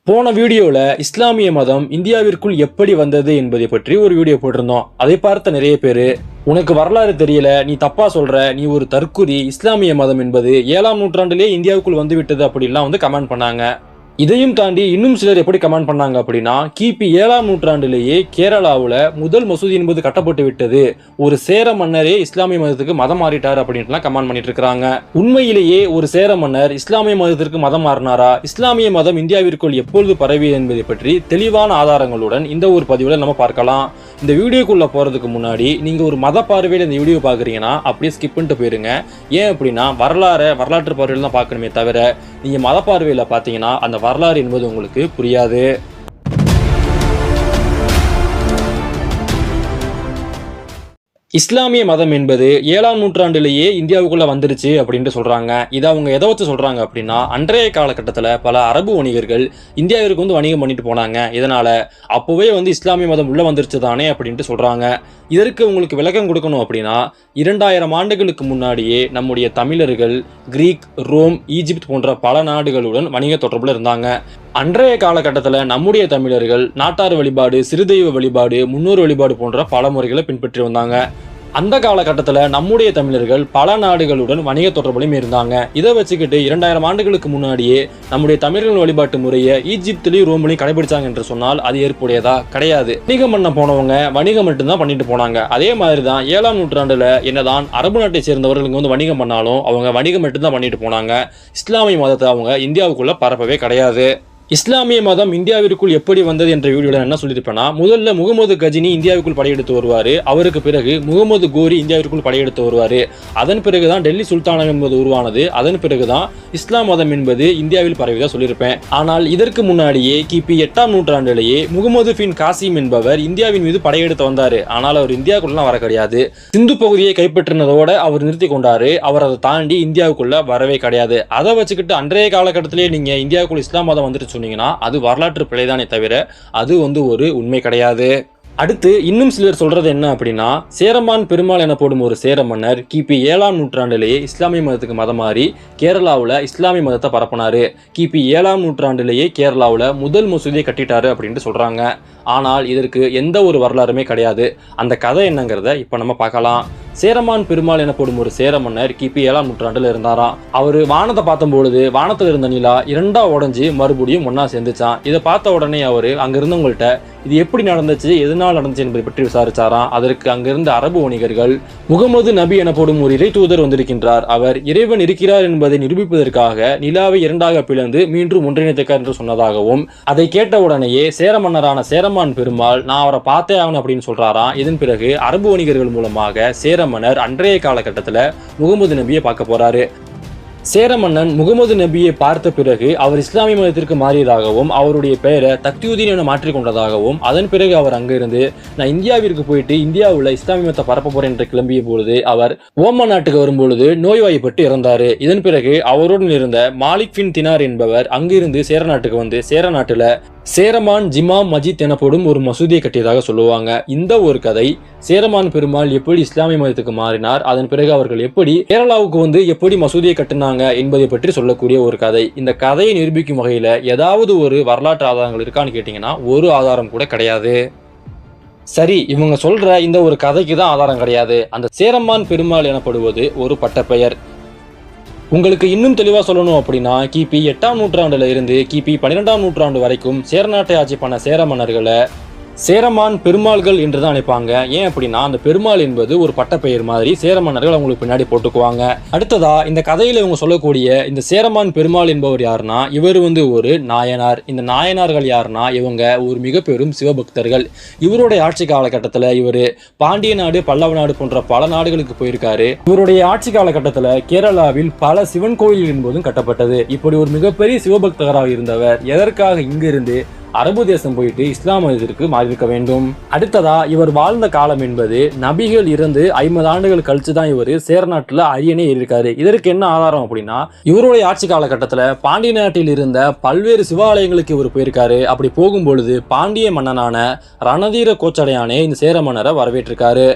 போன வீடியோல இஸ்லாமிய மதம் இந்தியாவிற்குள் எப்படி வந்தது என்பதை பற்றி ஒரு வீடியோ போட்டிருந்தோம். அதை பார்த்த நிறைய பேரு, உனக்கு வரலாறு தெரியல, நீ தப்பா சொல்ற, நீ ஒரு தற்குறி, இஸ்லாமிய மதம் என்பது 7ஆம் நூற்றாண்டிலே இந்தியாவுக்குள் வந்துவிட்டது அப்படிலாம் கமெண்ட் பண்ணாங்க. இதையும் தாண்டி இன்னும் சிலர் எப்படி கமெண்ட் பண்ணாங்க அப்படின்னா, கிபி 7ஆம் நூற்றாண்டிலேயே கேரளாவுல முதல் மசூதி என்பது கட்டப்பட்டு விட்டது, ஒரு சேர மன்னரே இஸ்லாமிய மதத்துக்கு மதம் மாறிட்டார் அப்படின்ட்டுலாம் கமெண்ட் பண்ணிட்டு இருக்காங்க. உண்மையிலேயே ஒரு சேர மன்னர் இஸ்லாமிய மதத்திற்கு மதம் மாறினாரா, இஸ்லாமிய மதம் இந்தியாவிற்குள் எப்பொழுது பரவியது என்பதை பற்றி தெளிவான ஆதாரங்களுடன் இந்த ஒரு பதிவில் நம்ம பார்க்கலாம். இந்த வீடியோக்குள்ள போறதுக்கு முன்னாடி நீங்க ஒரு மத பார்வையில் இந்த வீடியோ பாக்குறீங்கன்னா அப்படியே ஸ்கிப் பண்ணிட்டு போயிருங்க. ஏன் அப்படின்னா வரலாற்று பார்வையில் தான் பார்க்கணுமே தவிர நீங்க மத பார்வையில் பார்த்தீங்கன்னா அந்த வரலாறு என்பது உங்களுக்கு புரியாது. இஸ்லாமிய மதம் என்பது 7ஆம் நூற்றாண்டிலேயே இந்தியாவுக்குள்ள வந்துருச்சு அப்படின்ட்டு சொல்றாங்க. இதை அவங்க எதை வச்சு சொல்றாங்க அப்படின்னா, அன்றைய காலகட்டத்தில் பல அரபு வணிகர்கள் இந்தியாவிற்கு வணிகம் பண்ணிட்டு போனாங்க. இதனால அப்போவே இஸ்லாமிய மதம் உள்ள வந்துருச்சு தானே அப்படின்ட்டு சொல்றாங்க. இதற்கு உங்களுக்கு விளக்கம் கொடுக்கணும் அப்படின்னா, 2000 ஆண்டுகளுக்கு முன்னாடியே நம்முடைய தமிழர்கள் கிரீக், ரோம், ஈஜிப்த் போன்ற பல நாடுகளுடன் வணிக தொடர்புல இருந்தாங்க. அன்றைய காலகட்டத்தில் நம்முடைய தமிழர்கள் நாட்டார் வழிபாடு, சிறுதெய்வ வழிபாடு, முன்னோர் வழிபாடு போன்ற பல முறைகளை பின்பற்றி வந்தாங்க. அந்த காலகட்டத்தில் நம்முடைய தமிழர்கள் பல நாடுகளுடன் வணிக தொடர்புலையும் இருந்தாங்க. இதை வச்சுக்கிட்டு 2000 ஆண்டுகளுக்கு முன்னாடியே நம்முடைய தமிழர்கள் வழிபாட்டு முறையை ஈஜிப்திலையும் ரோம்லையும் கடைபிடிச்சாங்க என்று சொன்னால் அது ஏற்புடையதா? கிடையாது. வணிகம் பண்ண போனவங்க வணிகம் மட்டும்தான் பண்ணிட்டு போனாங்க. அதே மாதிரி தான் 7ஆம் நூற்றாண்டுல என்னதான் அரபு நாட்டை சேர்ந்தவர்களுக்கு வணிகம் பண்ணாலும் அவங்க வணிகம் மட்டும்தான் பண்ணிட்டு போனாங்க. இஸ்லாமிய மதத்தை அவங்க இந்தியாவுக்குள்ள பரப்பவே கிடையாது. இஸ்லாமிய மதம் இந்தியாவிற்குள் எப்படி வந்தது என்ற வீடியோல என்ன சொல்லியிருப்பேன்னா, முதல்ல முகமது கஜினி இந்தியாவுக்குள் படையெடுத்து வருவார். அவருக்கு பிறகு முகமது கோரி இந்தியாவிற்குள் படையெடுத்து வருவார். அதன் பிறகுதான் டெல்லி சுல்தானம் என்பது உருவானது. அதன் பிறகுதான் இஸ்லாம் மதம் என்பது இந்தியாவில் பரவியதா சொல்லியிருப்பேன். ஆனால் இதற்கு முன்னாடியே கிபி 8ஆம் நூற்றாண்டிலேயே முகமது பின் காசிம் என்பவர் இந்தியாவின் மீது படையெடுத்து வந்தார். ஆனால் அவர் இந்தியாவுக்குள்ள வர கிடையாது. சிந்து பகுதியை கைப்பற்றினதோட அவர் நிறுத்தி கொண்டாரு. அவர் அதை தாண்டி இந்தியாவுக்குள்ள வரவே கிடையாது. அதை வச்சுக்கிட்டு அன்றைய காலகட்டத்திலேயே நீங்க இந்தியாவுக்குள் இஸ்லாம் மதம் வந்துட்டு அது வரலாற்று பிழைதானே தவிர அது ஒரு உண்மை கிடையாது. அடுத்து இன்னும் சிலர் சொல்றது என்ன அப்படின்னா, சேரமான் பெருமாள் எனப்படும் ஒரு சேர மன்னர் கிபி 7ஆம் நூற்றாண்டிலேயே இஸ்லாமிய மதத்துக்கு மதம் மாறி கேரளாவில் இஸ்லாமிய மதத்தை பரப்பினாரு. கிபி 7ஆம் நூற்றாண்டிலேயே கேரளாவில் முதல் மசூதியை கட்டிட்டாரு அப்படின்ட்டு சொல்றாங்க. ஆனால் இதற்கு எந்த ஒரு வரலாறுமே கிடையாது. அந்த கதை என்னங்கிறத இப்ப நம்ம பார்க்கலாம். சேரமான் பெருமாள் எனப்படும் ஒரு சேர மன்னர் கிபி 7ஆம் நூற்றாண்டில் இருந்தாராம். அவர் வானத்தை பார்த்தபொழுது வானத்தில் இருந்த நிலா இரண்டா உடஞ்சி மறுபடியும் ஒன்னா சேர்ந்துச்சான். இதை பார்த்த உடனே அவர் அங்க இருந்தவங்கள்ட்ட இது எப்படி நடந்துச்சு, எதனால் நடந்துச்சு என்பதை பற்றி விசாரிச்சாராம். அதற்கு அங்கிருந்த அரபு வணிகர்கள், முகமது நபி எனப்படும் ஒரு இறை தூதர் வந்திருக்கின்றார், அவர் இறைவன் இருக்கிறார் என்பதை நிரூபிப்பதற்காக நிலாவை இரண்டாக பிளந்து மீண்டும் ஒன்றிணைத்தார் என்று சொன்னதாகவும், அதை கேட்ட உடனேயே சேர மன்னரான சேரமான் பெருமாள் நான் அவரை பார்த்தே ஆகணும் அப்படின்னு சொல்றாராம். இதன் பிறகு அரபு வணிகர்கள் மூலமாக சேர மன்னர் அன்றைய காலகட்டத்தில் முகமது நபியை பார்க்க போறாரு. சேர மன்னன் முகமது நபியை பார்த்த பிறகு அவர் இஸ்லாமிய மதத்திற்கு மாறியதாகவும் அவருடைய பெயரை தக்தியுதீன் என மாற்றிக்கொண்டதாகவும், அதன் பிறகு அவர் அங்கிருந்து நான் இந்தியாவிற்கு போயிட்டு இந்தியாவில் இஸ்லாமிய மதத்தை பரப்ப போறேன் என்று கிளம்பிய பொழுது அவர் ஓமன் நாட்டுக்கு வரும்பொழுது நோய்வாய்ப்பட்டு இறந்தாரு. இதன் பிறகு அவருடன் இருந்த மாலிக் பின் தினார் என்பவர் அங்கிருந்து சேர நாட்டுக்கு வந்து சேர நாட்டுல சேரமான் ஜிமாம் மஜித் எனப்படும் ஒரு மசூதியை கட்டியதாக சொல்லுவாங்க. இந்த ஒரு கதை சேரமான் பெருமாள் எப்படி இஸ்லாமிய மதத்துக்கு மாறினார், அதன் பிறகு அவர்கள் எப்படி கேரளாவுக்கு எப்படி மசூதியை கட்டினாங்க என்பதை பற்றி சொல்லக்கூடிய ஒரு கதை. இந்த கதையை நிரூபிக்கும் வகையில ஏதாவது ஒரு வரலாற்று ஆதாரங்கள் இருக்கான்னு கேட்டீங்கன்னா ஒரு ஆதாரம் கூட கிடையாது. சரி, இவங்க சொல்ற இந்த ஒரு கதைக்கு தான் ஆதாரம் கிடையாது. அந்த சேரமான் பெருமாள் எனப்படுவது ஒரு பட்டப்பெயர். உங்களுக்கு இன்னும் தெளிவாக சொல்லணும் அப்படின்னா, கிபி 8ஆம் நூற்றாண்டுல இருந்து கிபி 12ஆம் நூற்றாண்டு வரைக்கும் சேரநாட்டை ஆட்சி பண்ண சேர மன்னர்களை சேரமான் பெருமாள்கள் என்று தான் நினைப்பாங்க. ஏன் அப்படின்னா அந்த பெருமாள் என்பது ஒரு பட்டப்பெயர் மாதிரி சேர மன்னர்கள் அவங்களுக்கு பின்னாடி போட்டுக்குவாங்க. அடுத்ததா இந்த கதையில இவங்க சொல்லக்கூடிய இந்த சேரமான் பெருமாள் என்பவர் யாருன்னா, இவர் ஒரு நாயனார். இந்த நாயனார்கள் யாருன்னா, இவங்க ஒரு மிக பெரும் சிவபக்தர்கள். இவருடைய ஆட்சி காலகட்டத்தில் இவர் பாண்டிய நாடு, பல்லவ நாடு போன்ற பல நாடுகளுக்கு போயிருக்காரு. இவருடைய ஆட்சி காலகட்டத்தில் கேரளாவில் பல சிவன் கோயில் என்பதும் கட்டப்பட்டது. இப்படி ஒரு மிகப்பெரிய சிவபக்தராக இருந்தவர் எதற்காக இங்கிருந்து அரபு தேசம் போயிட்டு இஸ்லாம் மதத்திற்கு மாறியிருக்க வேண்டும்? அடுத்ததா இவர் வாழ்ந்த காலம் என்பது நபிகள் இருந்து 50 ஆண்டுகள் கழிச்சு தான் இவர் சேரநாட்டில் அரியணை ஏறியிருக்காரு. இதற்கு என்ன ஆதாரம் அப்படின்னா, இவருடைய ஆட்சி காலகட்டத்தில் பாண்டிய நாட்டில் இருந்த பல்வேறு சிவாலயங்களுக்கு இவர் போயிருக்காரு. அப்படி போகும்பொழுது பாண்டிய மன்னனான ரணதீர கோச்சடையானே இந்த சேர மன்னரை வரவேற்றிருக்காரு.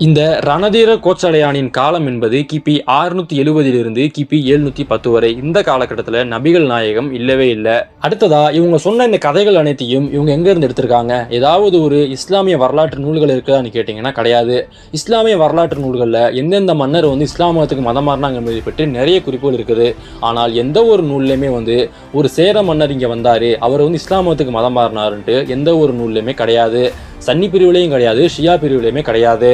இந்த ரணதீர கோச்சடையானின் காலம் என்பது கிபி 670 கிபி 710 வரை. இந்த காலகட்டத்தில் நபிகள் நாயகம் இல்லவே இல்லை. அடுத்ததா இவங்க சொன்ன இந்த கதைகள் அனைத்தையும் இவங்க எங்க இருந்து எடுத்திருக்காங்க? ஏதாவது ஒரு இஸ்லாமிய வரலாற்று நூல்கள் இருக்குதான்னு கேட்டீங்கன்னா கிடையாது. இஸ்லாமிய வரலாற்று நூல்களில் எந்தெந்த மன்னர் இஸ்லாம் மதத்துக்கு மதம் மாறினாங்க என்பதை பற்றி நிறைய குறிப்புகள் இருக்குது. ஆனால் எந்த ஒரு நூல்லையுமே ஒரு சேர மன்னர் இங்கே வந்தாரு, அவர் இஸ்லாம் மதத்துக்கு மதம் மாறினாருன்ட்டு எந்த ஒரு நூல்லையுமே கிடையாது. சன்னி பிரிவுலையும் கிடையாது, ஷியா பிரிவுலையுமே கிடையாது.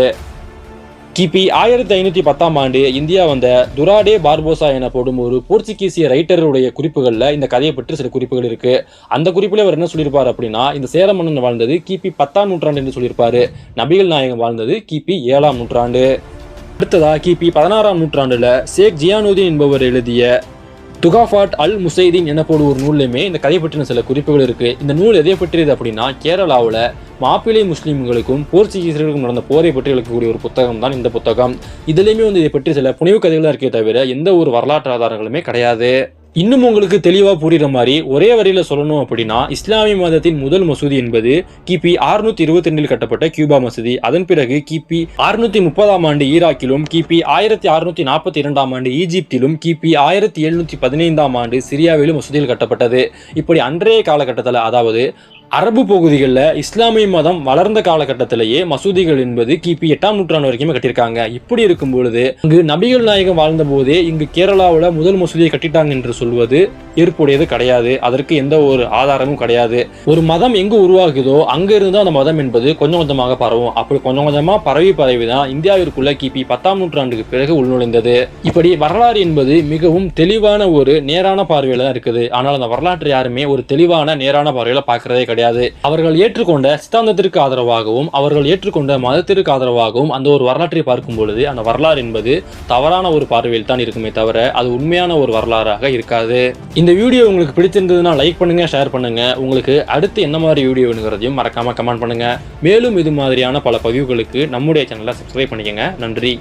கிபி 1510 ஆண்டு இந்தியா வந்த துராடே பார்போசா எனப்படும் ஒரு போர்ச்சுகீசிய ரைட்டருடைய குறிப்புகளில் இந்த கதையை பற்றி சில குறிப்புகள் இருக்கு. அந்த குறிப்பில் அவர் என்ன சொல்லியிருப்பார் அப்படின்னா, இந்த சேர மன்னன் வாழ்ந்தது கிபி 10ஆம் நூற்றாண்டு என்று சொல்லியிருப்பாரு. நபிகள் நாயகம் வாழ்ந்தது கிபி 7ஆம் நூற்றாண்டு. அடுத்ததா கிபி 16ஆம் நூற்றாண்டுல ஷேக் ஜியானுதீன் என்பவர் எழுதிய துகாஃபாட் அல் முசைதீன் எனப்படும் ஒரு நூல்லையுமே இந்த கதை பற்றின சில குறிப்புகள் இருக்கு. இந்த நூல் எதை பற்றியது அப்படின்னா, கேரளாவில் மாப்பிள்ளை முஸ்லீம்களுக்கும் போர்ச்சுகீசியர்களுக்கும் நடந்த போரை பற்றி விளக்கக்கூடிய ஒரு புத்தகம் தான் இந்த புத்தகம். இதுலையுமே இதை பற்றி சில புனைவு கதைகள் இருக்கே தவிர எந்த ஒரு வரலாற்று ஆதாரங்களுமே கிடையாது. இன்னும் உங்களுக்கு தெளிவாக புரியுற மாதிரி ஒரே வரியில சொல்லணும் அப்படின்னா, இஸ்லாமிய மதத்தின் முதல் மசூதி என்பது கிபி 622 கட்டப்பட்ட கியூபா மசூதி. அதன் பிறகு கிபி 630ஆம் ஆண்டு ஈராக்கிலும், கிபி 1642ஆம் ஆண்டு ஈஜிப்திலும், கிபி 1715ஆம் ஆண்டு சிரியாவிலும் மசூதிகள் கட்டப்பட்டது. இப்படி அன்றைய காலகட்டத்தில், அதாவது அரபு பகுதிகளில் இஸ்லாமிய மதம் வளர்ந்த காலகட்டத்திலேயே மசூதிகள் என்பது கிபி 8ஆம் நூற்றாண்டு வரைக்குமே கட்டியிருக்காங்க. இப்படி இருக்கும் பொழுது இங்கு நபிகள் நாயகம் வாழ்ந்த போதே இங்கு கேரளாவில் முதல் மசூதியை கட்டிட்டாங்க என்று சொல்வது ஏற்புடையது கிடையாது. அதற்கு எந்த ஒரு ஆதாரமும் கிடையாது. ஒரு மதம் எங்கு உருவாகுதோ அங்க இருந்து அந்த மதம் என்பது கொஞ்சம் கொஞ்சமாக பரவும். அப்படி கொஞ்சம் கொஞ்சமா பரவி தான் இந்தியாவிற்குள்ள கிபி 10ஆம் நூற்றாண்டுக்கு பிறகு உள்நுழைந்தது. இப்படி வரலாறு என்பது மிகவும் தெளிவான ஒரு நேரான பார்வையில தான் இருக்குது. ஆனால் அந்த வரலாற்று யாருமே ஒரு தெளிவான நேரான பார்வையில பார்க்கிறதே கிடையாது. அவர்கள் ஏற்றுக்கொண்ட சித்தாந்தத்திற்கு ஆதரவாகவும் அவர்கள் ஏற்றுக்கொண்ட மதத்திற்கு ஆதரவாகவும் அந்த ஒரு வரலாற்றை பார்க்கும் பொழுது அந்த வரலாறு என்பது தவறான ஒரு பார்வையில் தான் இருக்குமே தவிர அது உண்மையான ஒரு வரலாறாக இருக்காது. இந்த வீடியோ உங்களுக்கு பிடிச்சிருந்ததுன்னா லைக் பண்ணுங்க, ஷேர் பண்ணுங்க. உங்களுக்கு அடுத்து என்ன மாதிரி வீடியோ வேணுங்கிறதையும் மறக்காம கமெண்ட் பண்ணுங்க. மேலும் இது மாதிரியான பல பதிவுகளுக்கு நம்முடைய சேனலை சப்ஸ்கிரைப் பண்ணிக்கங்க. நன்றி.